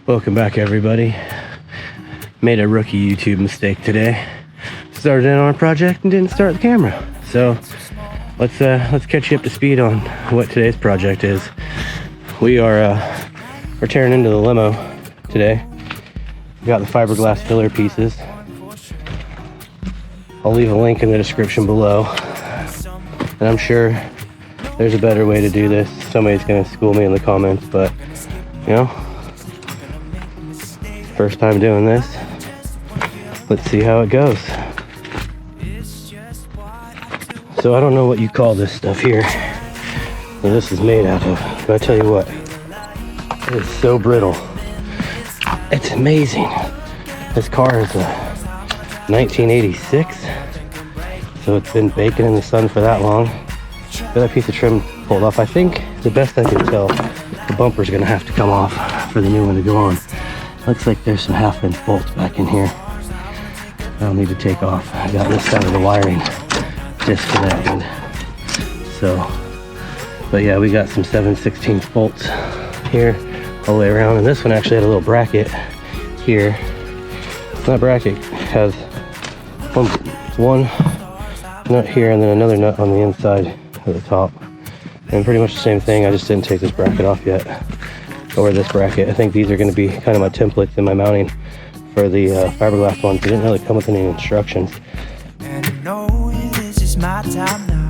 Welcome back, everybody. Made a rookie YouTube mistake today. Started in on a project and didn't start the camera. So let's catch you up to speed on what today's project is. We're tearing into the limo today. We got the fiberglass filler pieces. I'll leave a link in the description below. And I'm sure there's a better way to do this. Somebody's gonna school me in the comments, but you know, first time doing this. Let's see how it goes. So I don't know what you call this stuff here. What this is made out of. But I tell you what, it is so brittle. It's amazing. This car is a 1986. So it's been baking in the sun for that long. Got that piece of trim pulled off. I think the best I can tell, the bumper's gonna have to come off for the new one to go on. Looks like there's some half-inch bolts back in here I'll need to take off. I got this side of the wiring disconnected. So, but yeah, we got some 7/16 bolts here all the way around, and this one actually had a little bracket here. That bracket has one nut here and then another nut on the inside at the top, and pretty much the same thing. I just didn't take this bracket off yet, or this bracket. I think these are going to be kind of my templates in my mounting for the fiberglass ones. They didn't really come with any instructions. And I know this is my time now.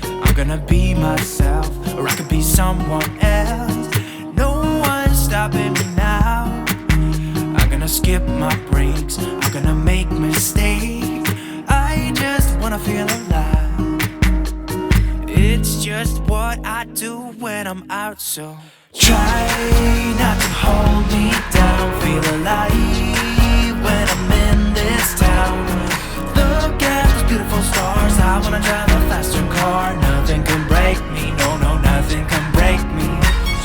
I'm gonna be myself, or I could be someone else. No one's stopping me now. I'm gonna skip my breaks, I'm gonna make mistakes. I just wanna feel alive. It's just what I do when I'm out, so try not to hold me down. Feel alive when I'm in this town. Look at those beautiful stars. I wanna drive a faster car. Nothing can break me, no, nothing can break me.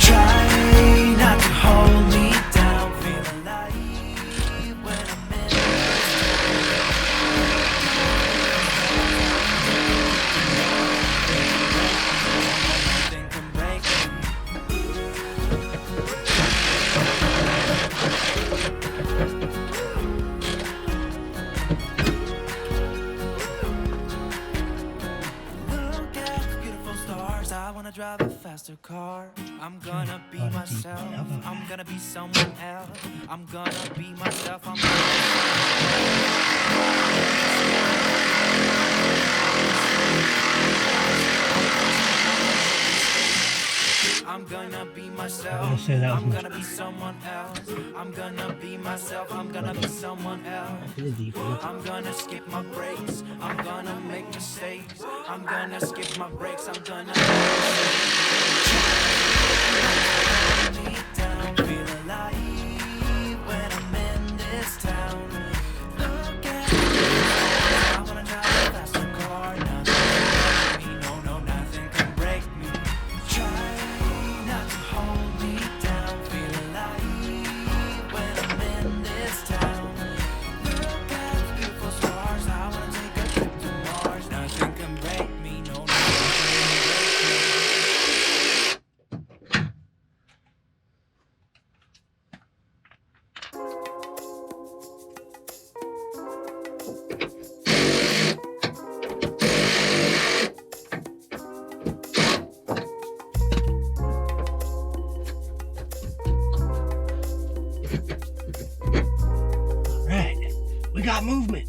Try not to hold me down. Feel alive when I'm in this town. Nothing can break me. Drive a faster car. I'm gonna be myself. I'm gonna be someone else. I'm gonna be myself. I'm gonna be myself. I'm gonna be someone else. I'm gonna be myself. I'm gonna be someone else. I'm gonna skip my breaks. I'm gonna make mistakes. I'm gonna skip my breaks. I'm gonna me down. Feel alive when I'm in this town. Look at me. I wanna drive a faster car. Nothing can break me. No, nothing can break me. Try not to hold me down. Feel alive when I'm in this town. Look at those beautiful stars. I wanna take a trip to Mars. Nothing can break me. No, nothing can break me. All right, we got movement.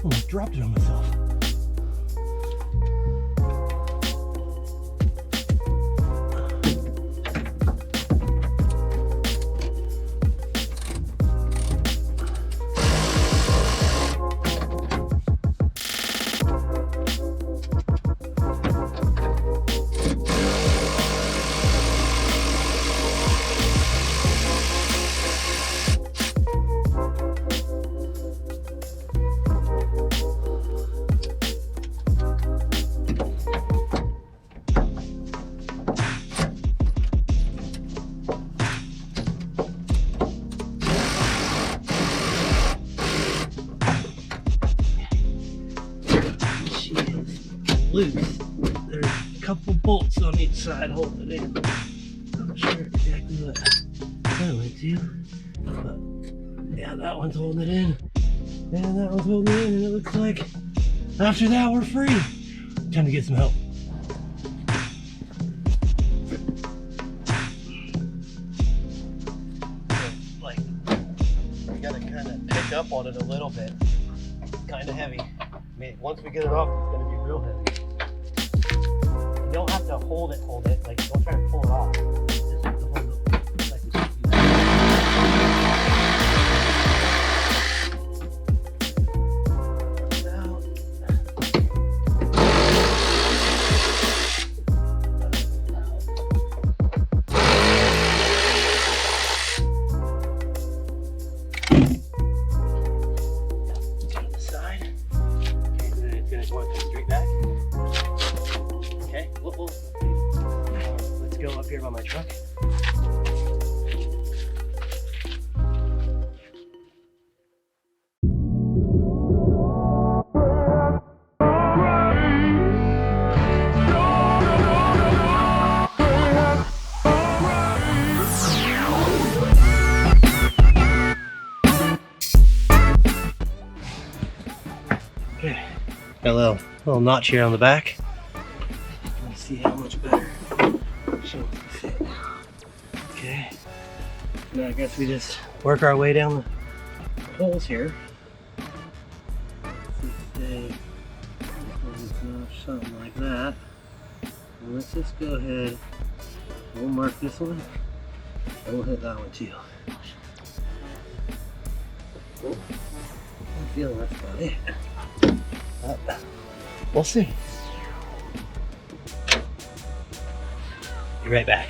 Almost dropped it on myself. loose. There's a couple bolts on each side holding it in. Not sure exactly what that went to, but yeah, that one's holding it in, and that one's holding it in, and it looks like after that we're free. Time to get some help. Like, we gotta kind of pick up on it a little bit. It's kind of heavy. I mean, once we get it off, it's gonna be real heavy. You don't have to hold it, like don't try to pull it off. Just have to hold it like this. To the side. Okay, so then it's gonna come straight back. Okay, let's go up here by my truck. Okay, got a little notch here on the back. Let's see how much better she'll fit. Okay, now I guess we just work our way down the holes here. Let's see, something like that. And let's just go ahead. We'll mark this one, and we'll hit that one too. I'm feeling that's about it. We'll see. Be right back.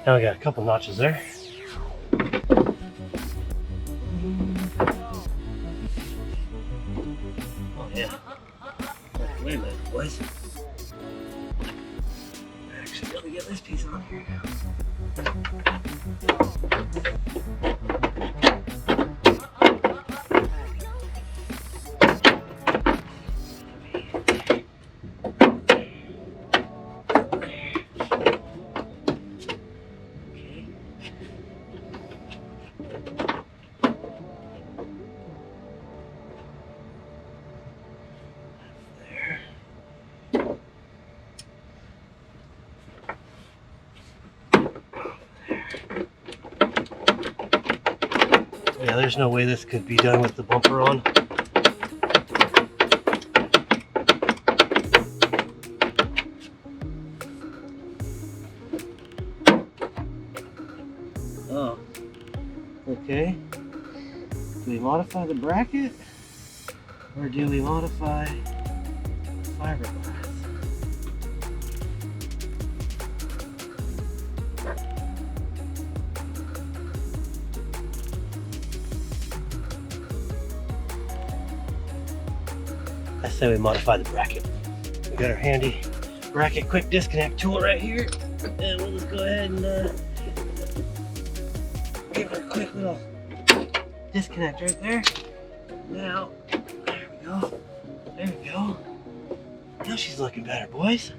Now we got a couple notches there. Oh yeah. Wait a minute, boys. Actually, let me get this piece on here now. Yeah, there's no way this could be done with the bumper on. Oh, okay. Do we modify the bracket or do we modify the fiberglass? I say we modify the bracket. We got our handy bracket quick disconnect tool right here, and we'll just go ahead and give it a quick little disconnect right there. Now go. There we go. Now she's looking better, boys.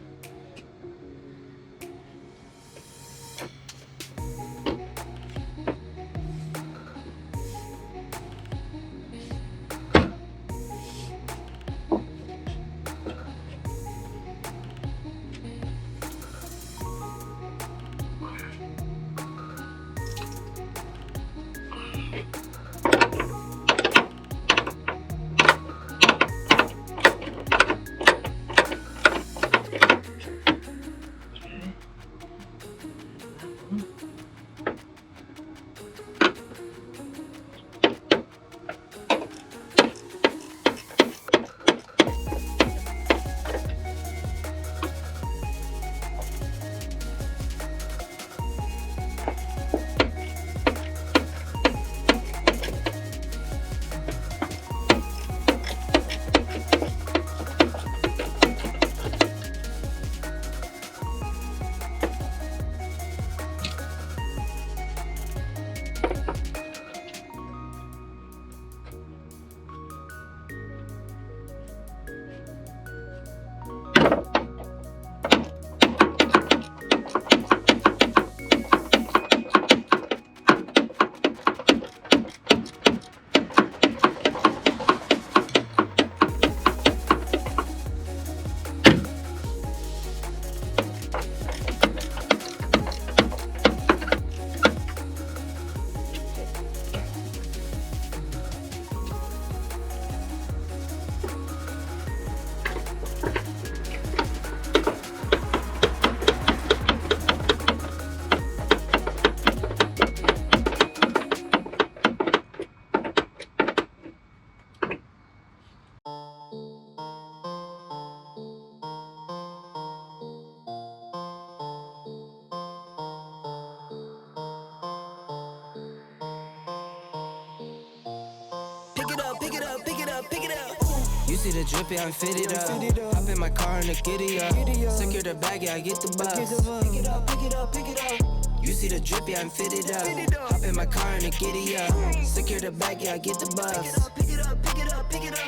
You see the drip, yeah, I'm fitted up. Hop in my car and the giddy up. Secure the bag, yeah, I get the bus. Pick it up, pick it up, pick it up. You see the drip, yeah, I'm fitted up. Hop in my car and the giddy up. Secure the bag, yeah, I get the bus. Pick it up, pick it up, pick it up.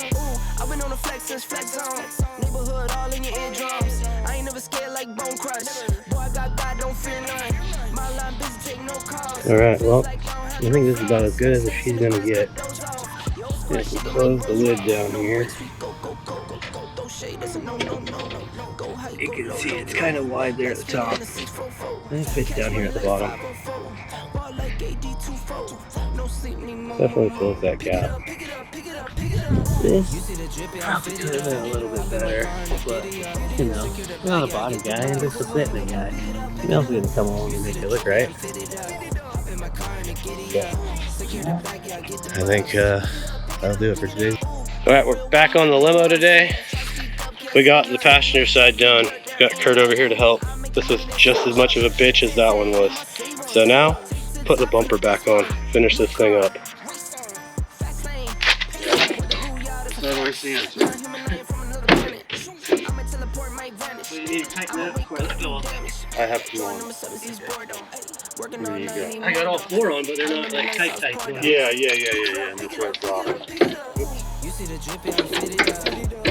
I've been on the flex since flex on. Neighborhood all in your eardrums. I ain't never scared like Bone Crush. Boy, I got God, don't fear none. My line busy, take no calls. Alright, well, I think this is about as good as she's gonna get. If we close the lid down here, you can see it's kind of wide there at the top. And it fits down here at the bottom. Definitely fills that gap. This probably could have been a little bit better, but you know, I'm not a body guy, I'm just a fitment guy. Something else is gonna come along and make it look right. Yeah. I think that'll do it for today. Alright, we're back on the limo today. We got the passenger side done. Got Kurt over here to help. This was just as much of a bitch as that one was. So now, put the bumper back on. Finish this thing up. So you need to tighten that before I go on. I have two on. There you go. I got all four on, but they're not like tight. Yeah. And that's where it's off. You see the drip, yeah, I'm fitted up.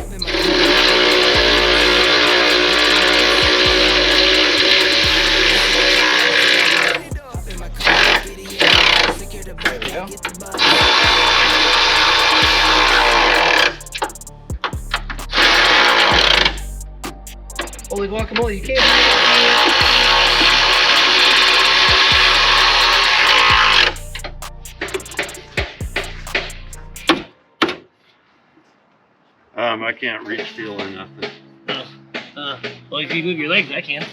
Holy guacamole, you can't. I can't reach steel or nothing. Well, if you move your legs, I can.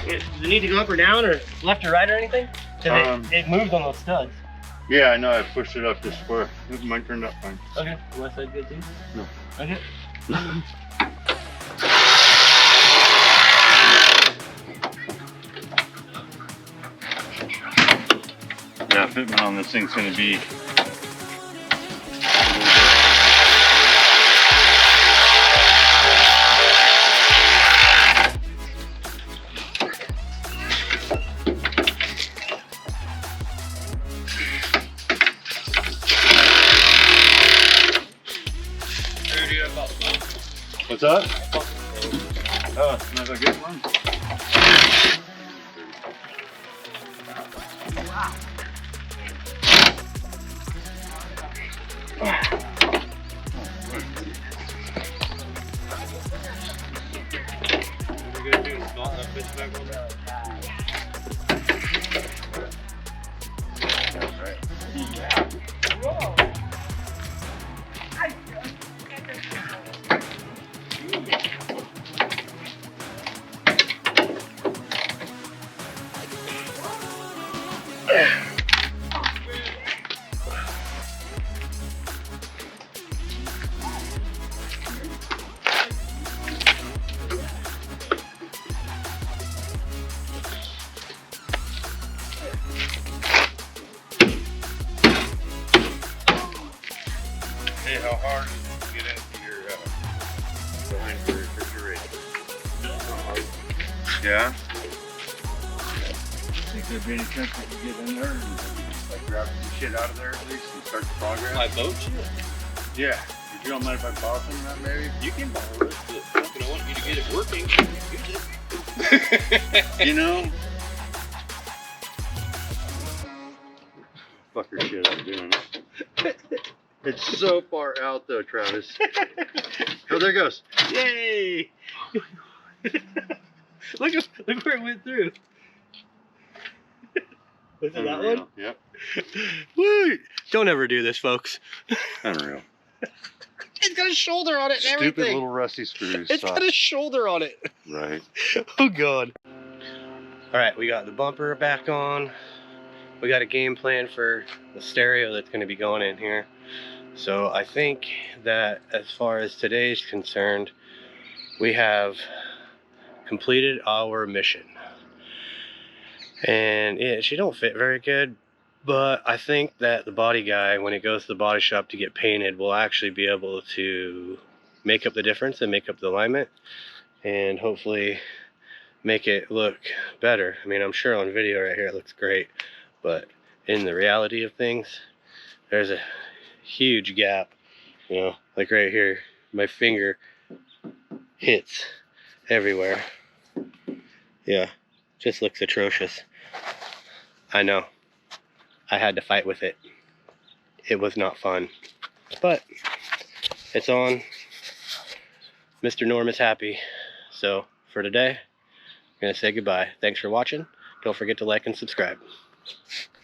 Does it need to go up or down or left or right or anything? Because it moves on those studs. Yeah, I know. I pushed it up this far. Mine turned up fine. Okay. My side good too? No. Okay. Yeah, fitment on this thing's going to be up? Oh, not a good one. Hey, how hard is it to get into your behind your refrigerator? Yeah? Think there'd be any chance we could get in there and like grab some shit out of there at least and start the progress? My boat shit? Yeah. If you don't mind if I borrow some of that maybe? You can borrow it, but I'm gonna want you to get it working. You know? Fucker shit I'm doing it. It's so far out though, Travis. Oh, there it goes. Yay! look where it went through. Was it that one? Yep. Woo! Don't ever do this, folks. Unreal. It's got a shoulder on it and Stupid everything. little rusty screws. It's got a shoulder on it. Right. Oh god. Alright, we got the bumper back on. We got a game plan for the stereo that's going to be going in here. So I think that as far as today's concerned, we have completed our mission. And yeah, she don't fit very good, but I think that the body guy, when it goes to the body shop to get painted, will actually be able to make up the difference and make up the alignment and hopefully make it look better. I mean, I'm sure on video right here it looks great, but in the reality of things, there's a huge gap, you know, like right here. My finger hits everywhere. Yeah, just looks atrocious. I know. I had to fight with it. It was not fun. But it's on. Mr. Norm is happy. So for today, I'm going to say goodbye. Thanks for watching. Don't forget to like and subscribe.